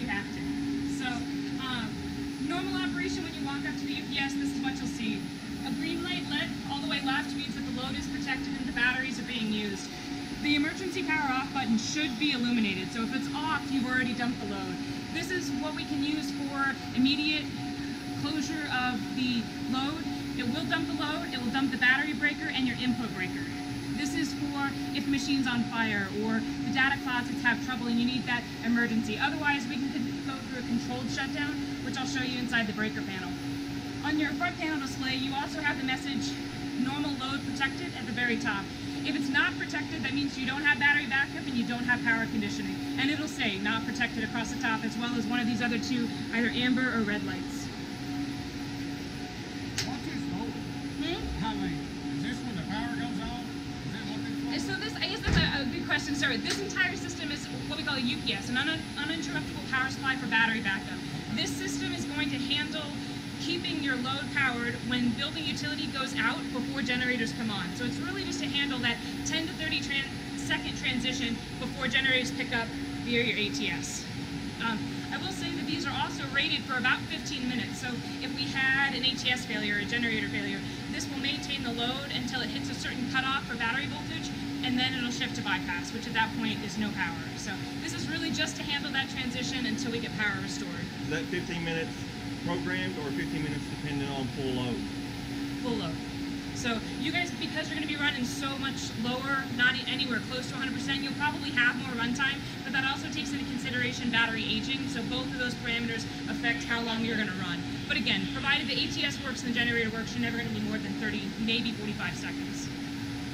you have to. So, normal operation when you walk up to the UPS, this is what you'll see. A green light lit all the way left means that the load is protected and the batteries are being used. The emergency power off button should be illuminated, so if it's off, you've already dumped the load. This is what we can use for immediate closure of the load. It will dump the load, it will dump the battery breaker and your input breaker. This is for if the machine's on fire or the data closets have trouble and you need that emergency. Otherwise, we can go through a controlled shutdown, which I'll show you inside the breaker panel. On your front panel display, you also have the message normal load protected at the very top. If it's not protected, that means you don't have battery backup and you don't have power conditioning. And it'll say not protected across the top, as well as one of these other two, either amber or red lights. What is load? How many? Is this when the power goes off? Is that what this is? So this, I guess that's a good question to start with. This entire system is what we call a UPS, an uninterruptible power supply for battery backup. This system is going to handle keeping your load powered when building utility goes out before generators come on. So it's really just to handle that 10 to 30 second transition before generators pick up via your ATS. I will say that these are also rated for about 15 minutes. So if we had an ATS failure or a generator failure, this will maintain the load until it hits a certain cutoff for battery voltage, and then it'll shift to bypass, which at that point is no power. So this is really just to handle that transition until we get power restored. Is that 15 minutes programmed or 15 minutes dependent on full load? Full load. So you guys, because you're going to be running so much lower, not anywhere close to 100%, you'll probably have more runtime, but that also takes into consideration battery aging, so both of those parameters affect how long you're going to run. But again, provided the ATS works and the generator works, you're never going to be more than 30, maybe 45 seconds.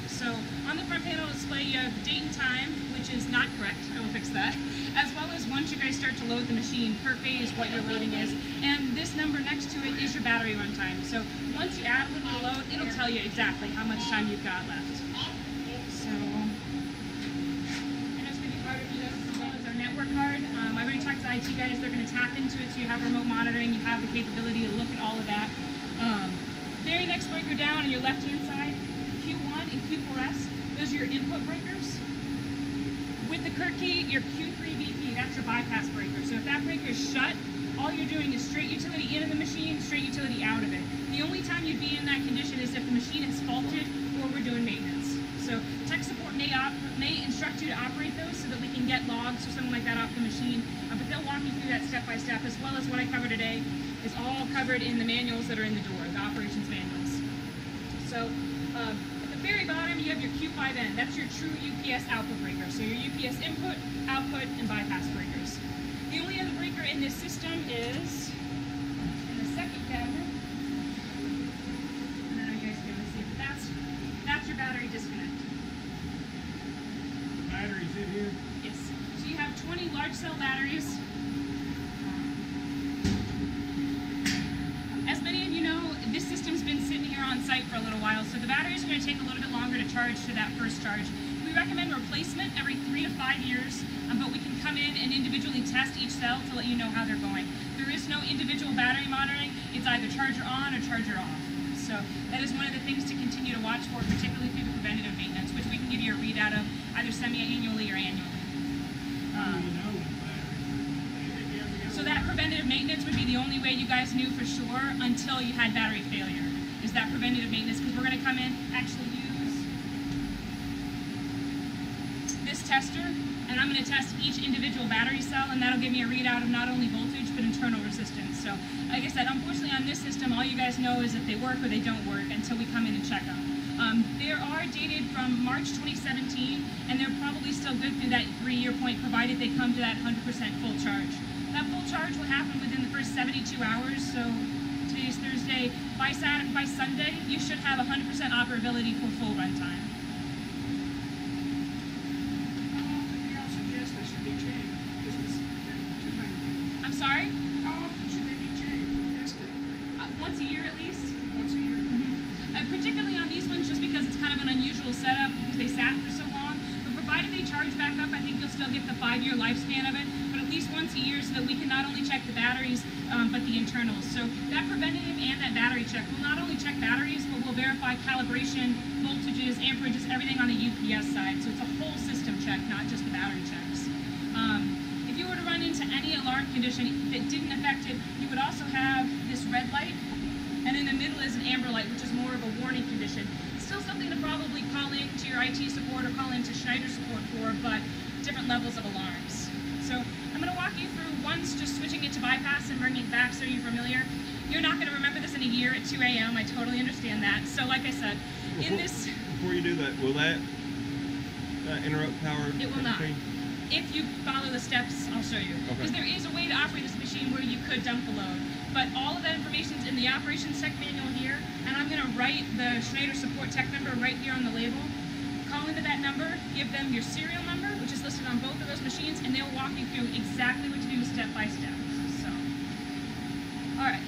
So on the front panel display, you have date and time, which is not correct. I will fix that. As well as once you guys start to load the machine, per phase, what your loading is. And this number next to it is your battery runtime. So once you add a little bit of load, it'll tell you exactly how much time you've got left. So, and it's going to be part of this as well as our network card. I've already talked to the IT guys. They're going to tap into it, so you have remote monitoring. You have the capability to look at all of that. Very next breaker down on your left-hand side, Q1 and Q4S, those are your input breakers. With the Kurt key, your Q3BP, that's your bypass breaker. So if that breaker is shut, all you're doing is straight utility into the machine, straight utility out of it. The only time you'd be in that condition is if the machine is faulted or we're doing maintenance. So tech support may instruct you to operate those so that we can get logs or something like that off the machine, but they'll walk you through that step by step, as well as what I cover today is all covered in the manuals that are in the door, the operations manuals. So at the very bottom, you have your Q5N. That's your true UPS output breaker. So your UPS input, output, and bypass breakers. The only other breaker in this system is in the second cabinet. I don't know if you guys can really see, but that's your battery disconnect. Batteries in here? Yes. So you have 20 large cell batteries. As many of you know, this system's been sitting here on site for a little while, so the batteries are going to take a little bit longer to charge to that first charge. We recommend replacement every 3 to 5 years, but we can come in and individually test each cell to let you know how they're going. There is no individual battery monitoring. It's either charger on or charger off. So that is one of the things to continue to watch for, particularly through the preventative maintenance, which we can give you a readout of either semi-annually or annually. So that preventative maintenance would be the only way you guys knew for sure until you had battery failure, is that preventative maintenance, because we're going to come in, actually use this tester, and I'm going to test each individual battery cell, and that'll give me a readout of not only voltage, but internal resistance. So, like I said, unfortunately on this system, all you guys know is if they work or they don't work until we come in and check them. They are dated from March 2017, and they're probably still good through that 3-year point, provided they come to that 100% full charge. That full charge will happen within the first 72 hours, so today's Thursday. By Sunday, you should have 100% operability for full runtime. How often do y'all suggest they should be changed? I'm sorry? How often should they be changed? Tested? Once a year at least. Once a year? Particularly on these ones, just because it's kind of an unusual setup, because they sat for so long. But provided they charge back up, I think you'll still get the 5-year lifespan of it. But at least once a year, so that we can not only check the batteries, but the internals. So that preventative and that battery check will not only check batteries, but we'll verify calibration, voltages, amperages, everything on the UPS side. So it's a whole system check, not just the battery checks. If you were to run into into any alarm condition that didn't affect it, you would also have this red light, and in the middle is an amber light, which is more of a warning condition. Still something to probably call in to your IT support or call into Schneider support for, but different levels of alarms. So I'm going to walk you through once just switching it to bypass and bringing it back so you're familiar. You're not going to remember this in a year at 2 a.m. I totally understand that. So like I said, Before you do that, will that interrupt power? It will not. If you follow the steps, I'll show you. Because there is a way to operate this machine where you could dump the load. But all of that information is in the operations tech manual here, and I'm going to write the Schneider support tech number right here on the label. Call into that number, give them your serial number, which is listed on both of those machines, and they'll walk you through exactly what to do step by step. So, all right.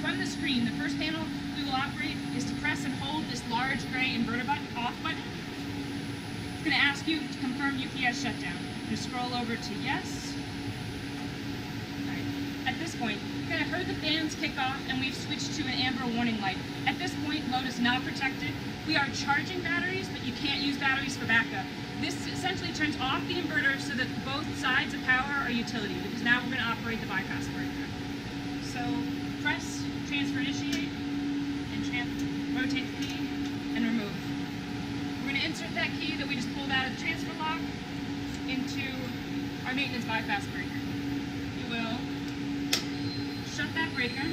From the screen, the first panel we will operate is to press and hold this large gray inverter button, off button. It's going to ask you to confirm UPS shutdown. Just scroll over to yes. All right. At this point, you've kind of heard the fans kick off, and we've switched to an amber warning light. At this point, load is not protected. We are charging batteries, but you can't use batteries for backup. This essentially turns off the inverter so that both sides of power are utility, because now we're going to operate the bypass breaker. So press, transfer, initiate, and rotate the key, and remove. We're going to insert that key that we just pulled out of the transfer lock into our maintenance bypass breaker. You will shut that breaker.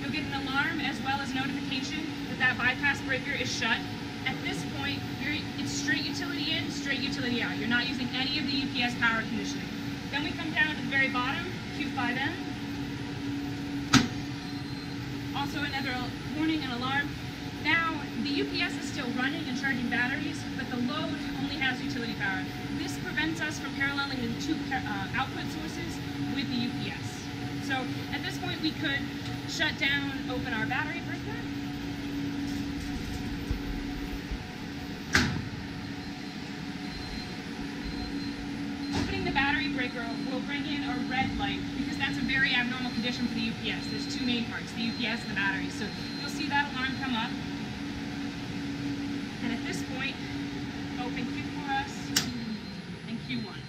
You'll get an alarm as well as notification that bypass breaker is shut. At this point, it's straight utility in, straight utility out. You're not using any of the UPS power conditioning. Then we come down to the very bottom, Q5N. Also another warning and alarm. Now, the UPS is still running and charging batteries, but the load only has utility power. This prevents us from paralleling the two output sources with the UPS. So at this point, we could shut down, open our battery breaker. Opening the battery breaker will bring in a red light because that's a very abnormal condition for the UPS. There's two main parts, the UPS and the battery. So you'll see that alarm come up. And at this point, open Q4S and Q1.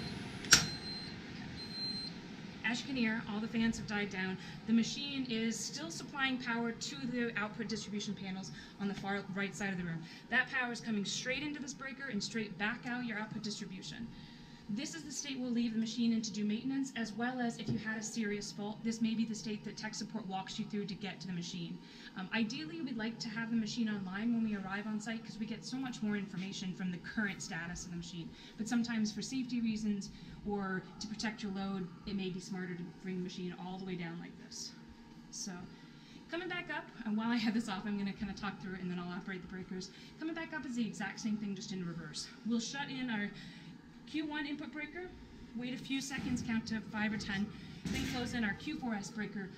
As you can hear, all the fans have died down. The machine is still supplying power to the output distribution panels on the far right side of the room. That power is coming straight into this breaker and straight back out your output distribution. This is the state we'll leave the machine in to do maintenance, as well as if you had a serious fault, this may be the state that tech support walks you through to get to the machine. Ideally, we'd like to have the machine online when we arrive on site because we get so much more information from the current status of the machine. But sometimes for safety reasons or to protect your load, it may be smarter to bring the machine all the way down like this. So, coming back up, and while I have this off, I'm going to kind of talk through it and then I'll operate the breakers. Coming back up is the exact same thing, just in reverse. We'll shut in our Q1 input breaker, wait a few seconds, count to 5 or 10, then close in our Q4S breaker.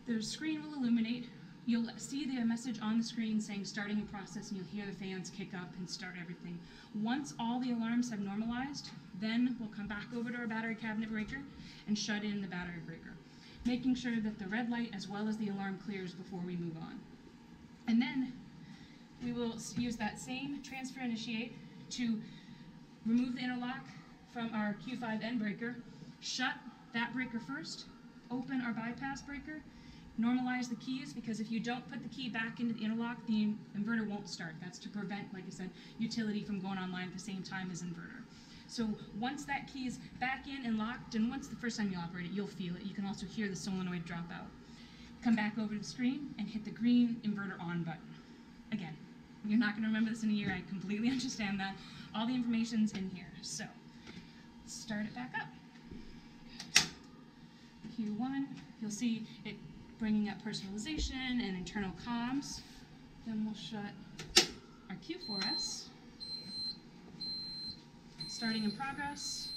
The screen will illuminate. You'll see the message on the screen saying starting a process, and you'll hear the fans kick up and start everything. Once all the alarms have normalized, then we'll come back over to our battery cabinet breaker and shut in the battery breaker, making sure that the red light as well as the alarm clears before we move on. And then we will use that same transfer initiate to remove the interlock from our Q5N breaker, shut that breaker first, open our bypass breaker, normalize the keys, because if you don't put the key back into the interlock, the inverter won't start. That's to prevent, like I said, utility from going online at the same time as inverter. So once that key is back in and locked, and once the first time you operate it, you'll feel it. You can also hear the solenoid drop out. Come back over to the screen and hit the green inverter on button. Again, you're not going to remember this in a year. I completely understand that. All the information's in here. So let's start it back up. Q1, you'll see it bringing up personalization and internal comms. Then we'll shut our Q4S. Starting in progress.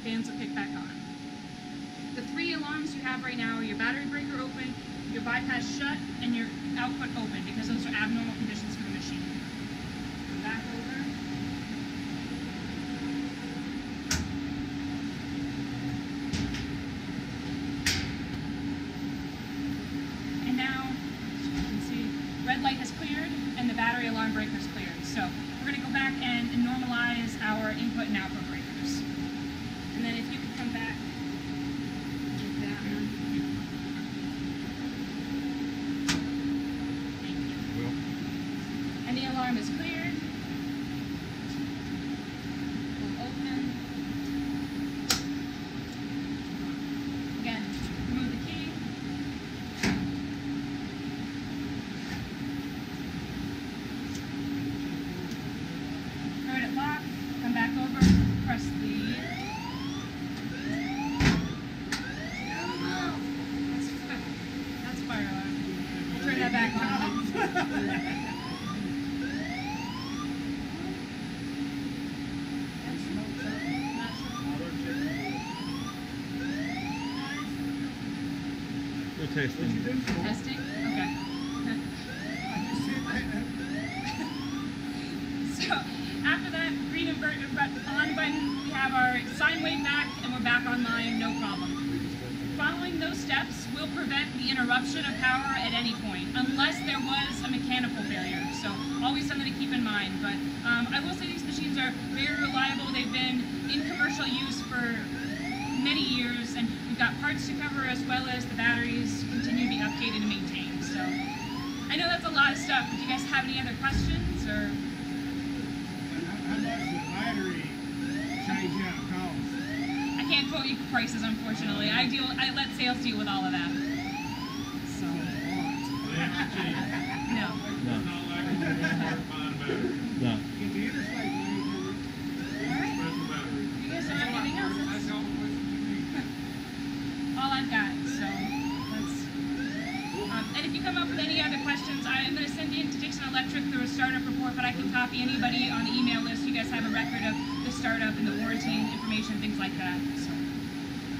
Fans will kick back on. The three alarms you have right now are your battery breaker open, your bypass shut, and your output open, because those are abnormal conditions for the machine. Come back over. And now, as you can see, red light has cleared, and the battery alarm breaker breakers cleared. So we're going to go back and normalize our input and output breakers. And then if you could come back with that one. Thank you. Well, And the alarm is cleared. We'll open. Again, remove the key. Heard it lock. Come back over. Press the. That's fire alarm. We'll turn that back on. we're testing. Testing? Okay. So after that green on button, we have our sine wave back and we're back online, no problem. Following those steps will prevent the interruption of power at any point, unless there was a mechanical failure. So always something to keep in mind. But I will say these machines are very reliable. They've been in commercial use for many years, and we've got parts to cover as well as the batteries continue to be updated and maintained. So I know that's a lot of stuff, but do you guys have any other questions? Or How much does the battery change out cost? I can't quote you prices, unfortunately. I let sales deal with all of that. So no. No. No. Get the interstate money for it. All right. You guys don't have anything else? That's all I've got. So let's. And if you come up with any other questions, I'm going to send you into Dixon Electric through a startup report, but I can copy anybody on the email list. You guys have a record of the startup and the warranty information, things like that. So,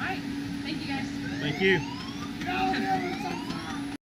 all right. Thank you, guys. Thank you. Go,